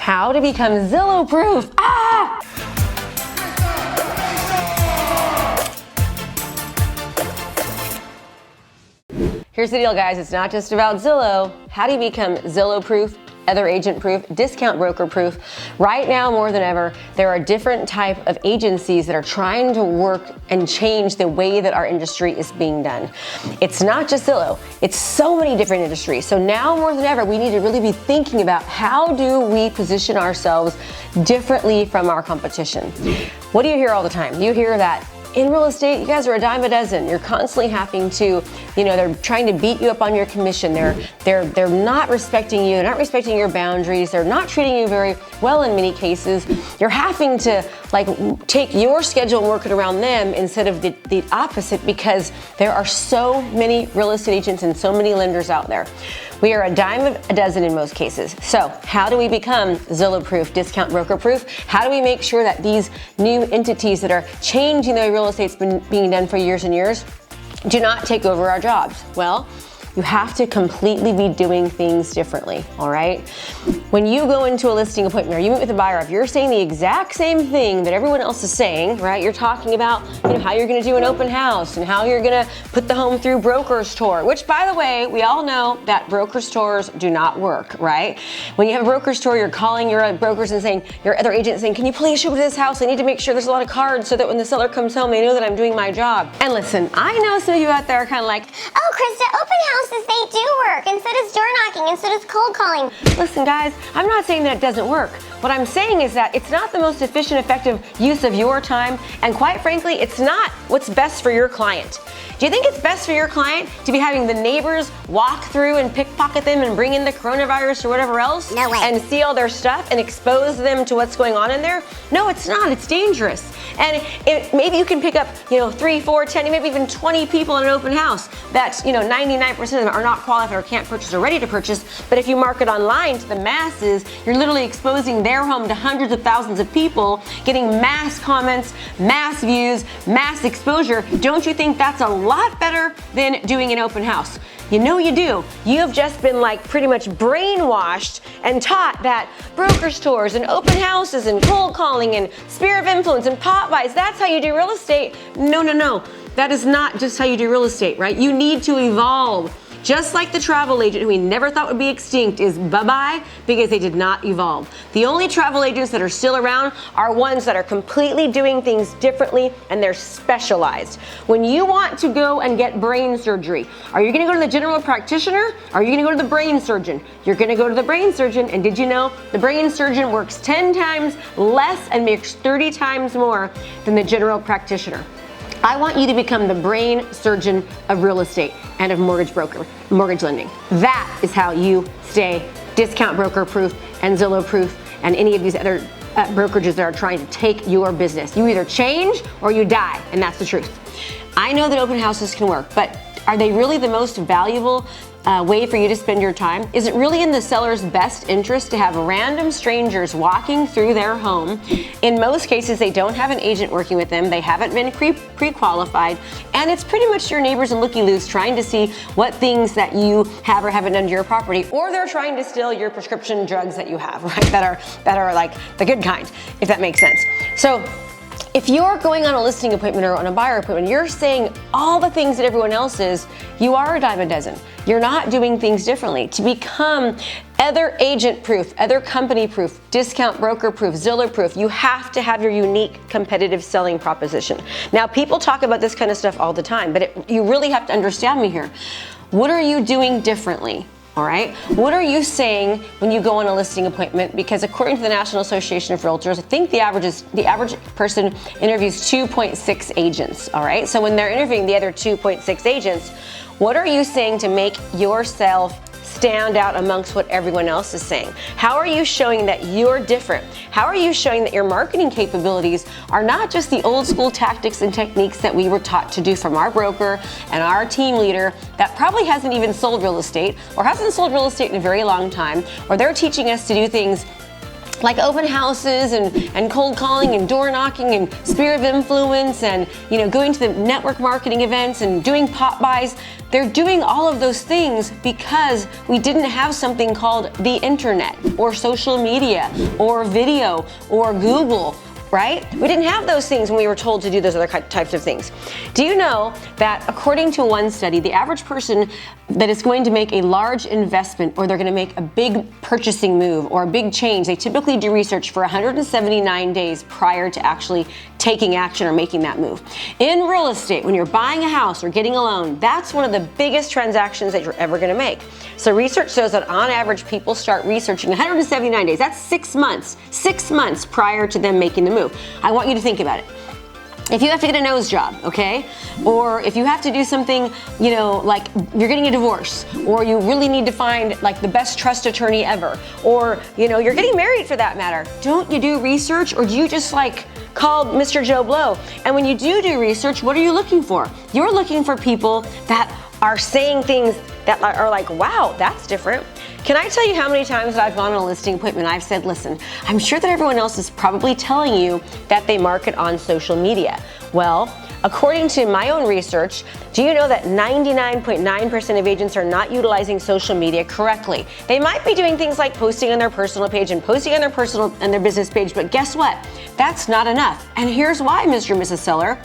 How to become Zillow proof. Ah! Here's the deal, guys. It's not just about Zillow. How do you become Zillow proof, other agent proof, discount broker proof? Right now, more than ever, there are different type of agencies that are trying to work and change the way that our industry is being done. It's not just Zillow. It's so many different industries. So now more than ever, we need to really be thinking about how do we position ourselves differently from our competition. What do you hear all the time? You hear that in real estate, you guys are a dime a dozen. You're constantly having to, they're trying to beat you up on your commission. They're not respecting you. They're not respecting your boundaries. They're not treating you very well in many cases. You're having to take your schedule and work it around them instead of the opposite, because there are so many real estate agents and so many lenders out there. We are a dime a dozen in most cases. So how do we become Zillow proof, discount broker proof? How do we make sure that these new entities that are changing the way real estate's been being done for years and years do not take over our jobs? Well, you have to completely be doing things differently, all right? When you go into a listing appointment or you meet with a buyer, if you're saying the exact same thing that everyone else is saying, right? You're talking about how you're gonna do an open house and how you're gonna put the home through broker's tour, which, by the way, we all know that broker's tours do not work, right? When you have a broker's tour, you're calling your brokers and saying, your other agent saying, can you please show me this house? I need to make sure there's a lot of cards so that when the seller comes home, they know that I'm doing my job. And listen, I know some of you out there are kind of like, oh, Krista, open houses, they do work, and so does door knocking, and so does cold calling. Listen, guys, I'm not saying that it doesn't work. What I'm saying is that it's not the most efficient, effective use of your time, and quite frankly, it's not what's best for your client. Do you think it's best for your client to be having the neighbors walk through and pickpocket them and bring in the coronavirus or whatever else? No way. And see all their stuff and expose them to what's going on in there? No, it's not. It's dangerous. And maybe you can pick up, 3, 4, 10, maybe even 20 people in an open house that, 99% of them are not qualified or can't purchase or ready to purchase. But if you market online to the masses, you're literally exposing their home to hundreds of thousands of people, getting mass comments, mass views, mass exposure. Don't you think that's a lot better than doing an open house? You know you do. You have just been pretty much brainwashed and taught that broker's tours and open houses and cold calling and sphere of influence and pop buys, that's how you do real estate. No. That is not just how you do real estate, right? You need to evolve. Just like the travel agent who we never thought would be extinct is bye-bye because they did not evolve. The only travel agents that are still around are ones that are completely doing things differently and they're specialized. When you want to go and get brain surgery, are you gonna go to the general practitioner or are you gonna go to the brain surgeon? You're gonna go to the brain surgeon, and did you know the brain surgeon works 10 times less and makes 30 times more than the general practitioner? I want you to become the brain surgeon of real estate and of mortgage lending. That is how you stay discount broker proof and Zillow proof and any of these other brokerages that are trying to take your business. You either change or you die, and that's the truth. I know that open houses can work, but are they really the most valuable way for you to spend your time? Is it really in the seller's best interest to have random strangers walking through their home? In most cases, they don't have an agent working with them. They haven't been pre-qualified, and it's pretty much your neighbors and looky-loos trying to see what things that you have or haven't done to your property, or they're trying to steal your prescription drugs that you have, right? That are like the good kind, if that makes sense. So if you're going on a listing appointment or on a buyer appointment, you're saying all the things that everyone else is, you are a dime a dozen. You're not doing things differently. To become other agent proof, other company proof, discount broker proof, Zillow proof, you have to have your unique competitive selling proposition. Now, people talk about this kind of stuff all the time, but you really have to understand me here. What are you doing differently? All right. What are you saying when you go on a listing appointment? Because according to the National Association of Realtors, I think the average person interviews 2.6 agents. All right. So when they're interviewing the other 2.6 agents, what are you saying to make yourself stand out amongst what everyone else is saying? How are you showing that you're different? How are you showing that your marketing capabilities are not just the old school tactics and techniques that we were taught to do from our broker and our team leader that probably hasn't even sold real estate or hasn't sold real estate in a very long time, or they're teaching us to do things like open houses and cold calling and door knocking and sphere of influence and going to the network marketing events and doing pop buys. They're doing all of those things because we didn't have something called the internet or social media or video or Google, right? We didn't have those things when we were told to do those other types of things. Do you know that according to one study, the average person that is going to make a large investment or they're going to make a big purchasing move or a big change, they typically do research for 179 days prior to actually taking action or making that move. In real estate, when you're buying a house or getting a loan, that's one of the biggest transactions that you're ever going to make. So research shows that on average, people start researching 179 days. That's 6 months prior to them making the move. I want you to think about it. If you have to get a nose job, okay? Or if you have to do something, like you're getting a divorce, or you really need to find like the best trust attorney ever, or you're getting married for that matter, don't you do research, or do you just like call Mr. Joe Blow? And when you do research, what are you looking for? You're looking for people that are saying things that are like, wow, that's different. Can I tell you how many times that I've gone on a listing appointment, I've said, listen, I'm sure that everyone else is probably telling you that they market on social media. Well, according to my own research, do you know that 99.9% of agents are not utilizing social media correctly? They might be doing things like posting on their personal page and posting on their business page, but guess what? That's not enough. And here's why, Mr. and Mrs. Seller.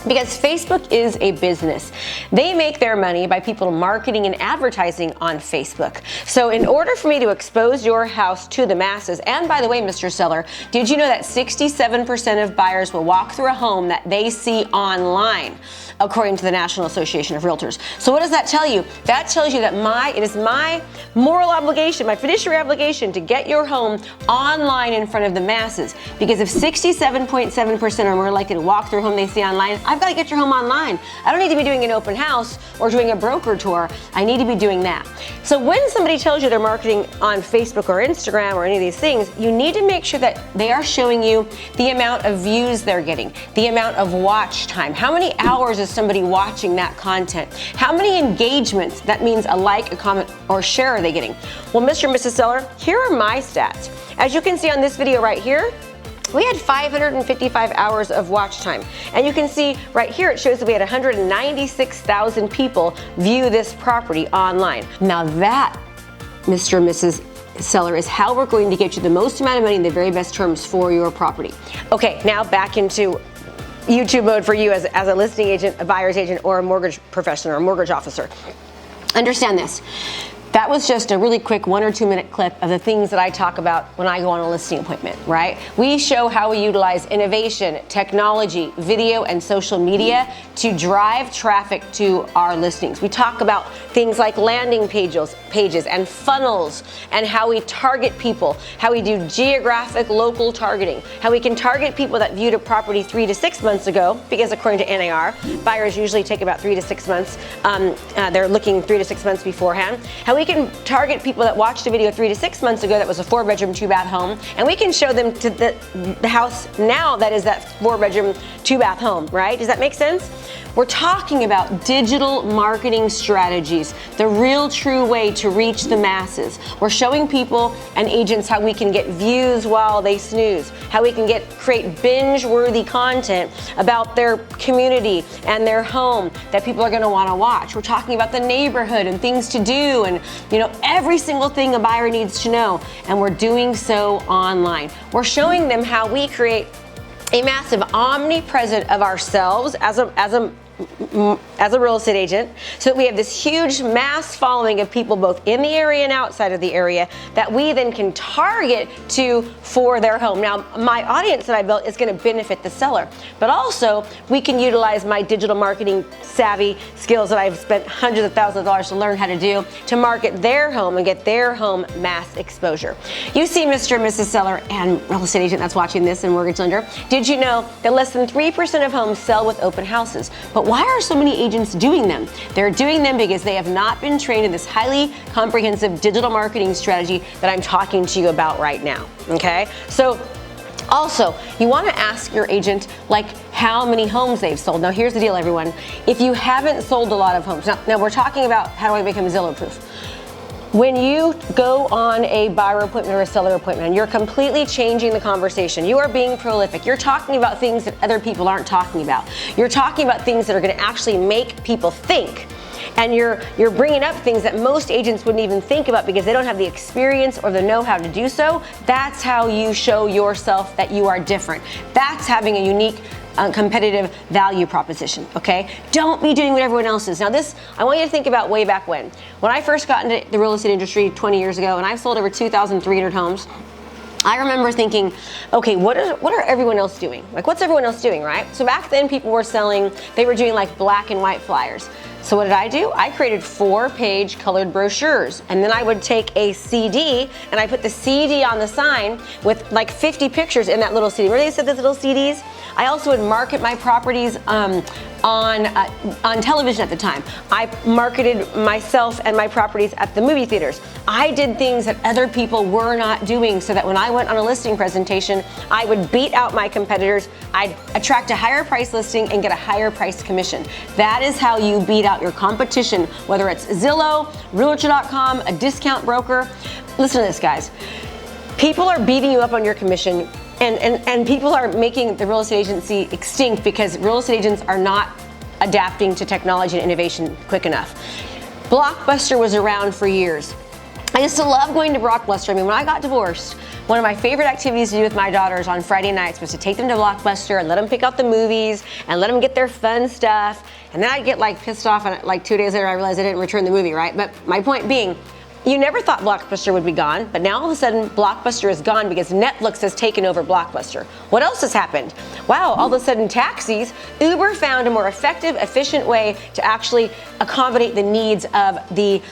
Because Facebook is a business. They make their money by people marketing and advertising on Facebook. So in order for me to expose your house to the masses, and by the way, Mr. Seller, did you know that 67% of buyers will walk through a home that they see online, according to the National Association of Realtors? So what does that tell you? That tells you that it is my moral obligation, my fiduciary obligation to get your home online in front of the masses. Because if 67.7% are more likely to walk through a home they see online, I've got to get your home online. I don't need to be doing an open house or doing a broker tour. I need to be doing that. So when somebody tells you they're marketing on Facebook or Instagram or any of these things, you need to make sure that they are showing you the amount of views they're getting, the amount of watch time. How many hours is somebody watching that content? How many engagements, that means a like, a comment, or share, are they getting? Well, Mr. and Mrs. Seller, here are my stats. As you can see on this video right here, we had 555 hours of watch time. And you can see right here, it shows that we had 196,000 people view this property online. Now that, Mr. and Mrs. Seller, is how we're going to get you the most amount of money in the very best terms for your property. Okay, now back into YouTube mode for you as a listing agent, a buyer's agent, or a mortgage professional or a mortgage officer. Understand this. That was just a really quick 1 or 2 minute clip of the things that I talk about when I go on a listing appointment, right? We show how we utilize innovation, technology, video, and social media to drive traffic to our listings. We talk about things like landing pages and funnels, and how we target people, how we do geographic local targeting, how we can target people that viewed a property 3 to 6 months ago, because according to NAR, buyers usually take about 3 to 6 months. They're looking 3 to 6 months beforehand. How we can target people that watched a video 3 to 6 months ago that was a 4-bedroom, 2-bath home, and we can show them to the house now that is that 4-bedroom, 2-bath home, right? Does that make sense? We're talking about digital marketing strategies, the real true way to reach the masses. We're showing people and agents how we can get views while they snooze, how we can create binge-worthy content about their community and their home that people are going to want to watch. We're talking about the neighborhood and things to do, and every single thing a buyer needs to know, and we're doing so online. We're showing them how we create a massive omnipresent of ourselves as a real estate agent, so that we have this huge mass following of people both in the area and outside of the area that we then can target for their home. Now, my audience that I built is going to benefit the seller, but also we can utilize my digital marketing savvy skills that I've spent hundreds of thousands of dollars to learn how to do to market their home and get their home mass exposure. You see, Mr. and Mrs. Seller and real estate agent that's watching this and mortgage lender, did you know that less than 3% of homes sell with open houses? But why are so many agents doing them? They're doing them because they have not been trained in this highly comprehensive digital marketing strategy that I'm talking to you about right now, okay? So also, you want to ask your agent how many homes they've sold. Now here's the deal, everyone. If you haven't sold a lot of homes, now we're talking about how do I become Zillow proof. When you go on a buyer appointment or a seller appointment, you're completely changing the conversation. You are being prolific. You're talking about things that other people aren't talking about. You're talking about things that are going to actually make people think. And you're bringing up things that most agents wouldn't even think about because they don't have the experience or the know-how to do so. That's how you show yourself that you are different. That's having a unique competitive value proposition, okay? Don't be doing what everyone else is. Now this, I want you to think about way back when. When I first got into the real estate industry 20 years ago, and I've sold over 2,300 homes, I remember thinking, okay, what are everyone else doing? Like, what's everyone else doing, right? So back then people were selling, they were doing like black and white flyers. So what did I do? I created 4-page colored brochures, and then I would take a CD and I put the CD on the sign with like 50 pictures in that little CD. Remember they said those little CDs? I also would market my properties on television at the time. I marketed myself and my properties at the movie theaters. I did things that other people were not doing so that when I went on a listing presentation, I would beat out my competitors. I'd attract a higher price listing and get a higher price commission. That is how you beat out your competition, whether it's Zillow, realtor.com, a discount broker. Listen to this, guys. People are beating you up on your commission, and people are making the real estate agency extinct because real estate agents are not adapting to technology and innovation quick enough. Blockbuster was around for years. I used to love going to Blockbuster. I mean, when I got divorced, one of my favorite activities to do with my daughters on Friday nights was to take them to Blockbuster and let them pick out the movies and let them get their fun stuff. And then I'd get like pissed off, and like 2 days later I realized I didn't return the movie, right? But my point being, you never thought Blockbuster would be gone, but now all of a sudden Blockbuster is gone because Netflix has taken over Blockbuster. What else has happened? Wow, all of a sudden taxis, Uber found a more effective, efficient way to actually accommodate the needs of the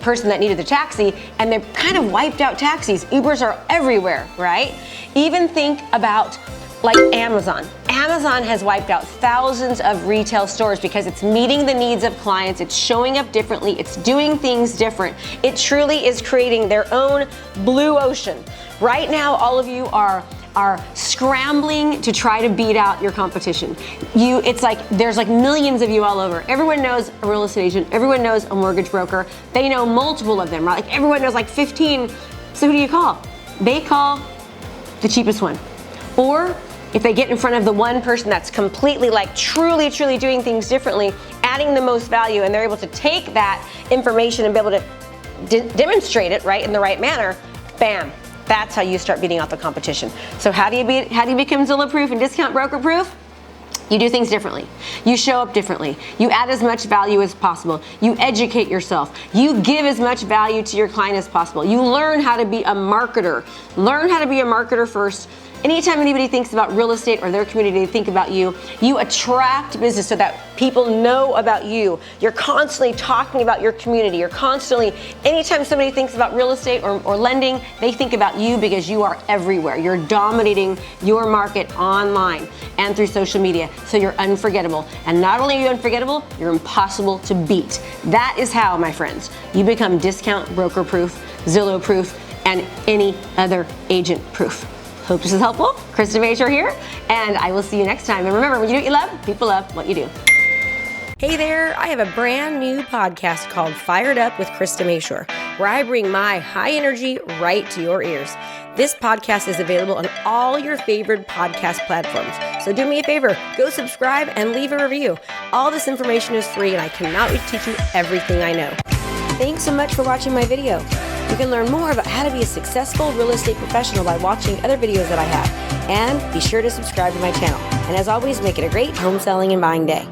person that needed the taxi, and they've kind of wiped out taxis. Ubers are everywhere, right? Even think about like Amazon. Amazon has wiped out thousands of retail stores because it's meeting the needs of clients, it's showing up differently, it's doing things different. It truly is creating their own blue ocean. Right now, all of you are scrambling to try to beat out your competition. It's like there's like millions of you all over. Everyone knows a real estate agent, everyone knows a mortgage broker. They know multiple of them, right? Like everyone knows like 15. So who do you call? They call the cheapest one. Or if they get in front of the one person that's completely like truly doing things differently, adding the most value, and they're able to take that information and be able to demonstrate it right in the right manner, bam, that's how you start beating out the competition. So how do you become Zillow proof and discount broker proof? You do things differently. You show up differently. You add as much value as possible. You educate yourself. You give as much value to your client as possible. You learn how to be a marketer. Learn how to be a marketer first. Anytime anybody thinks about real estate or their community, they think about you. You attract business so that people know about you. You're constantly talking about your community. You're constantly, anytime somebody thinks about real estate or lending, they think about you because you are everywhere. You're dominating your market online and through social media. So you're unforgettable. And not only are you unforgettable, you're impossible to beat. That is how, my friends, you become discount broker proof, Zillow proof, and any other agent proof. Hope this is helpful. Krista Mashore here, and I will see you next time. And remember, when you do what you love, people love what you do. Hey there, I have a brand new podcast called Fired Up with Krista Mashore, where I bring my high energy right to your ears. This podcast is available on all your favorite podcast platforms. So do me a favor, go subscribe and leave a review. All this information is free, and I cannot wait to teach you everything I know. Thanks so much for watching my video. You can learn more about how to be a successful real estate professional by watching other videos that I have. And be sure to subscribe to my channel. And as always, make it a great home selling and buying day.